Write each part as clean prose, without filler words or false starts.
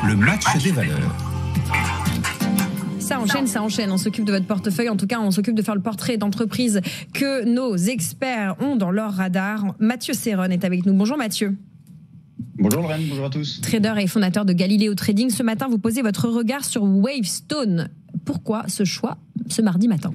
Le match des valeurs. Ça enchaîne. On s'occupe de votre portefeuille. En tout cas, on s'occupe de faire le portrait d'entreprise que nos experts ont dans leur radar. Mathieu Serron est avec nous. Bonjour Mathieu. Bonjour Lorraine, bonjour à tous. Trader et fondateur de Galileo Trading. Ce matin, vous posez votre regard sur Wavestone. Pourquoi ce choix ce mardi matin ?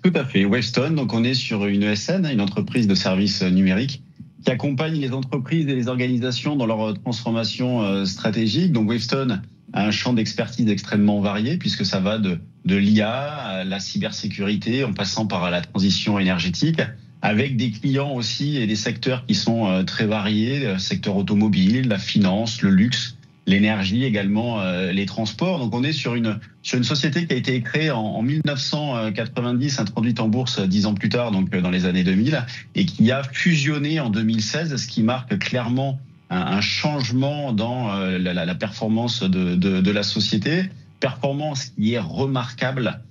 Tout à fait. Wavestone, donc on est sur une ESN, une entreprise de services numériques, qui accompagne les entreprises et les organisations dans leur transformation stratégique. Donc Wavestone a un champ d'expertise extrêmement varié, puisque ça va de l'IA à la cybersécurité, en passant par la transition énergétique, avec des clients aussi et des secteurs qui sont très variés, le secteur automobile, la finance, le luxe, l'énergie également, les transports. Donc on est sur une société qui a été créée en 1990, introduite en bourse 10 ans plus tard, donc dans les années 2000, et qui a fusionné en 2016, ce qui marque clairement un changement dans la performance de la société. Performance qui est remarquable.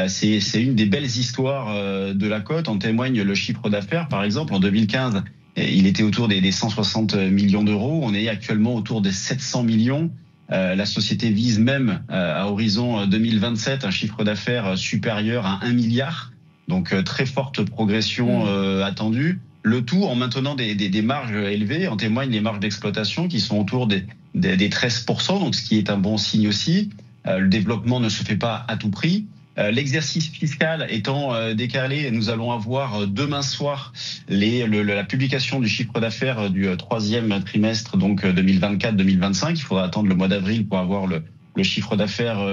C'est une des belles histoires de la cote. En témoigne le chiffre d'affaires. Par exemple, en 2015, il était autour des 160 millions d'euros. On est actuellement autour des 700 millions. La société vise même à horizon 2027 un chiffre d'affaires supérieur à 1 milliard. Donc très forte progression attendue. Le tout en maintenant des marges élevées. En témoignent les marges d'exploitation qui sont autour des 13%, donc ce qui est un bon signe aussi. Le développement ne se fait pas à tout prix. L'exercice fiscal étant décalé, nous allons avoir demain soir la publication du chiffre d'affaires du troisième trimestre, donc 2024-2025. Il faudra attendre le mois d'avril pour avoir le chiffre d'affaires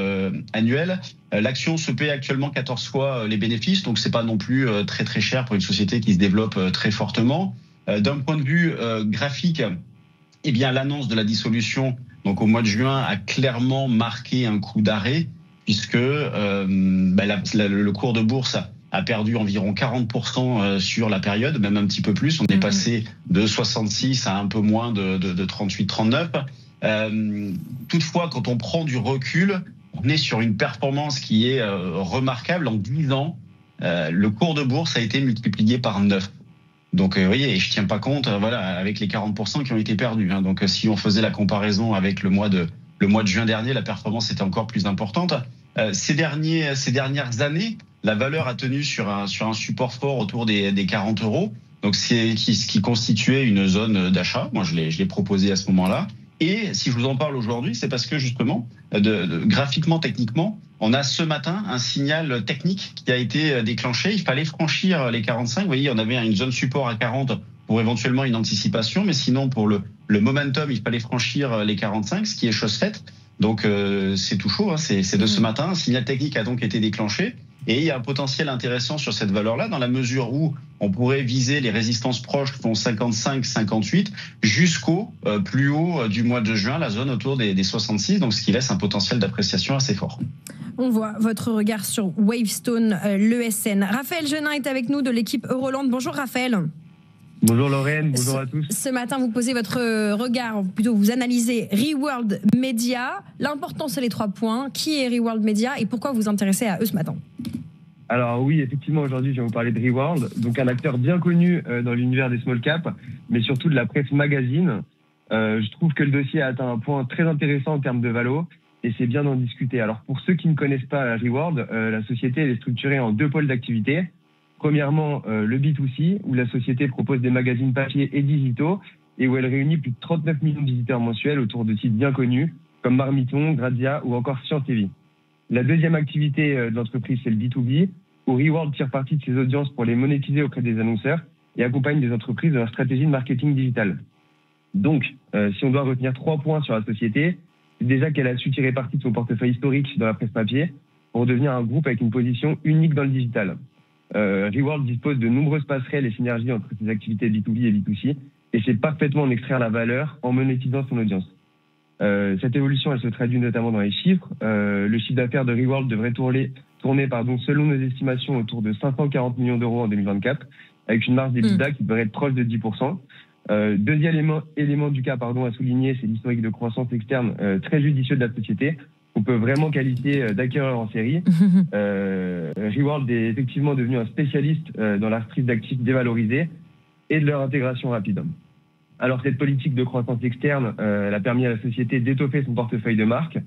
annuel. L'action se paie actuellement 14 fois les bénéfices, donc c'est pas non plus très très cher pour une société qui se développe très fortement. D'un point de vue graphique, eh bien l'annonce de la dissolution, donc au mois de juin, a clairement marqué un coup d'arrêt, puisque le cours de bourse a perdu environ 40% sur la période, même un petit peu plus. On est passé de 66 à un peu moins de 38-39. Toutefois, quand on prend du recul, on est sur une performance qui est remarquable. En 10 ans, le cours de bourse a été multiplié par 9. Donc, vous voyez, je tiens pas compte, avec les 40% qui ont été perdus. Donc, si on faisait la comparaison avec le mois de juin dernier, la performance était encore plus importante. Ces dernières années, la valeur a tenu sur un support fort autour des 40 euros. Donc, c'est ce qui constituait une zone d'achat. Moi, je l'ai proposé à ce moment-là. Et si je vous en parle aujourd'hui, c'est parce que justement, graphiquement, techniquement, on a ce matin un signal technique qui a été déclenché. Il fallait franchir les 45. Vous voyez, on avait une zone support à 40 pour éventuellement une anticipation. Mais sinon, pour le momentum, il fallait franchir les 45, ce qui est chose faite. Donc, c'est tout chaud. C'est de ce matin. Un signal technique a donc été déclenché. Et il y a un potentiel intéressant sur cette valeur-là, dans la mesure où on pourrait viser les résistances proches qui sont 55-58 jusqu'au plus haut du mois de juin, la zone autour des 66, donc ce qui laisse un potentiel d'appréciation assez fort. On voit votre regard sur Wavestone, l'ESN. Raphaël Genin est avec nous de l'équipe Euroland. Bonjour Raphaël. Bonjour Lorraine, bonjour à tous. Ce matin, vous posez votre regard, plutôt vous analysez Reworld Media. L'important, c'est les 3 points. Qui est Reworld Media et pourquoi vous vous intéressez à eux ce matin ? Alors oui, effectivement, aujourd'hui, je vais vous parler de Reworld, donc un acteur bien connu dans l'univers des small caps, mais surtout de la presse magazine. Je trouve que le dossier a atteint un point très intéressant en termes de valo, et c'est bien d'en discuter. Alors pour ceux qui ne connaissent pas Reworld, la société elle est structurée en 2 pôles d'activité. Premièrement, le B2C, où la société propose des magazines papier et digitaux, et où elle réunit plus de 39 millions de visiteurs mensuels autour de sites bien connus, comme Marmiton, Grazia ou encore Science TV. La deuxième activité de l'entreprise, c'est le B2B, où Reworld tire parti de ses audiences pour les monétiser auprès des annonceurs et accompagne des entreprises dans leur stratégie de marketing digital. Donc, si on doit retenir 3 points sur la société, c'est déjà qu'elle a su tirer parti de son portefeuille historique dans la presse papier pour devenir un groupe avec une position unique dans le digital. Reworld dispose de nombreuses passerelles et synergies entre ses activités B2B et B2C et sait parfaitement en extraire la valeur en monétisant son audience. Cette évolution, elle se traduit notamment dans les chiffres. Le chiffre d'affaires de Reworld devrait tourner selon nos estimations autour de 540 millions d'euros en 2024, avec une marge d'EBITDA qui devrait être proche de 10%. Deuxième élément du cas à souligner, c'est l'historique de croissance externe très judicieux de la société. On peut vraiment qualifier d'acquéreur en série. Reworld est effectivement devenu un spécialiste dans la reprise d'actifs dévalorisés et de leur intégration rapide. Alors cette politique de croissance externe, elle a permis à la société d'étoffer son portefeuille de marques,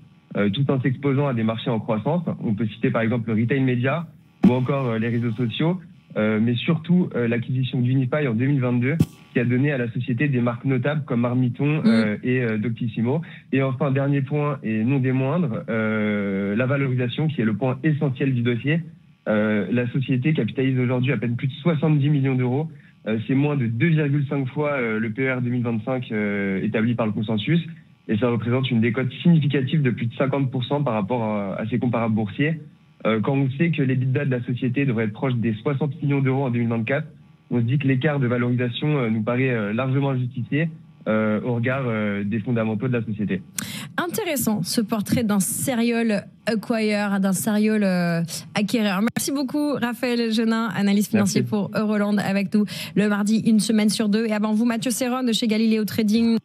tout en s'exposant à des marchés en croissance. On peut citer par exemple le retail média ou encore les réseaux sociaux, mais surtout l'acquisition d'Unify en 2022 qui a donné à la société des marques notables comme Marmiton et Doctissimo. Et enfin, dernier point et non des moindres, la valorisation qui est le point essentiel du dossier. La société capitalise aujourd'hui à peine plus de 70 millions d'euros. C'est moins de 2,5 fois le PER 2025 établi par le consensus. Et ça représente une décote significative de plus de 50% par rapport à ses comparables boursiers. Quand on sait que l'EBITDA de la société devrait être proche des 60 millions d'euros en 2024, on se dit que l'écart de valorisation nous paraît largement injustifié au regard des fondamentaux de la société. Intéressant, ce portrait d'un serial acquire, d'un serial acquéreur. Merci beaucoup, Raphaël Genin, analyste financier pour Euroland, avec nous le mardi, une semaine sur deux. Et avant vous, Mathieu Serron de chez Galileo Trading.